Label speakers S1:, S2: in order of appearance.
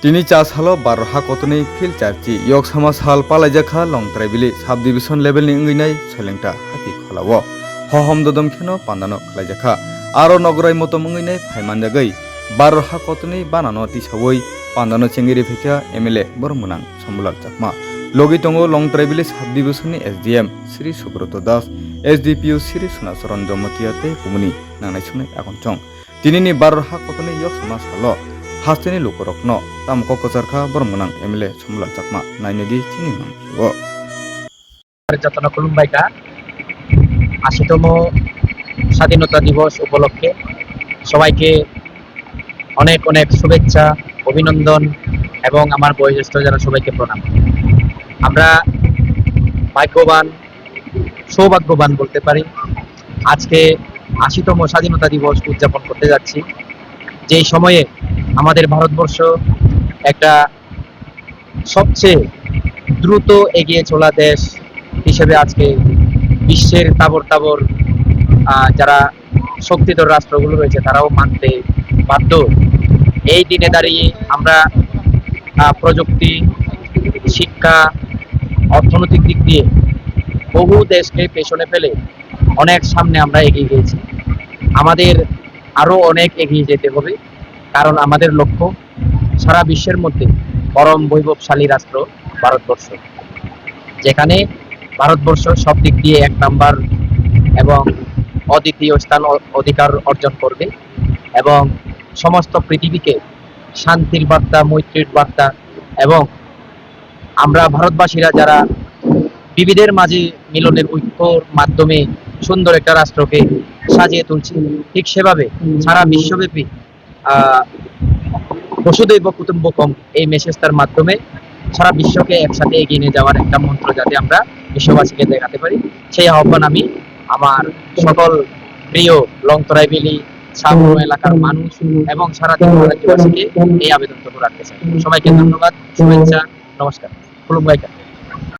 S1: Tini chas halo barha kotoni fil charchi yok sama sal palaijakha long traibili sub division level ni nginai selengta hati khalawo hohom dodom kheno pandano khlaijakha aro nograi moto nginai phaimanjagai barha kotoni banano tisawoi pandano chengiri phekya MLA bormunang sombulal chakma logi tongo long traibili sub division ni SDM Sri Subroto Das SDPO Sri Sunasaran Jomotiate kumuni nangnai sunai akonchong tinini barha kotoni yok sama salo Hasteni lukorokno tamko kojarkha bormunang MLA somulal chakma nainegi chini manggo
S2: যত্ন খুলুমবাইকা ৮০তম স্বাধীনতা দিবস উপলক্ষে সবাইকে অনেক অনেক শুভেচ্ছা অভিনন্দন এবং আমার বয়োজ্যেষ্ঠ যারা সবাইকে প্রণাম। আমরা ভাগ্যবান সৌভাগ্যবান বলতে পারি আজকে ৮০তম স্বাধীনতা দিবস উদযাপন করতে যাচ্ছি। যেই সময়ে আমাদের ভারতবর্ষ একটা সবচেয়ে দ্রুত এগিয়ে চলা দেশ হিসেবে আজকে বিশ্বের তাবর যারা শক্তিধর রাষ্ট্রগুলো রয়েছে তারাও মানতে বাধ্য। এই দিনে দাঁড়িয়ে আমরা প্রযুক্তি, শিক্ষা, অর্থনৈতিক দিক দিয়ে বহু দেশকে পেছনে ফেলে অনেক সামনে আমরা এগিয়ে গিয়েছি। আমাদের আরো অনেক এগিয়ে যেতে হবে, কারণ আমাদের লক্ষ্য সারা বিশ্বের মধ্যে পরম বৈভবশালী রাষ্ট্র ভারতবর্ষ, যেখানে ভারতবর্ষ সব দিক দিয়ে ১ নাম্বার এবং অদ্বিতীয় স্থান অধিকার অর্জন করবে এবং সমস্ত পৃথিবীকে শান্তির বার্তা, মৈত্রীর বার্তা এবং আমরা ভারতবাসীরা যারা বিবিধের মাঝে মিলনের ঐক্যর মাধ্যমে সুন্দর একটা রাষ্ট্রকে সাজিয়ে তুলছি, ঠিক সেভাবে সারা বিশ্বব্যাপী বসুধৈব কুটুম্বকম এই মেসেজটার মাধ্যমে সারা বিশ্বকে একসাথে এগিয়ে নিয়ে যাওয়ার একটা মন্ত্র যাতে আমরা বিশ্ববাসীকে দেখাতে পারি, সেই আহ্বান আমি আমার সকল প্রিয় লং ট্রাইবেলি সাবরুম এলাকার মানুষ এবং সারা দেশবাসীকে এই আবেদনটুকু রাখতে চাই। সবাইকে ধন্যবাদ, শুভেচ্ছা, নমস্কার। খুলুমবাইকা।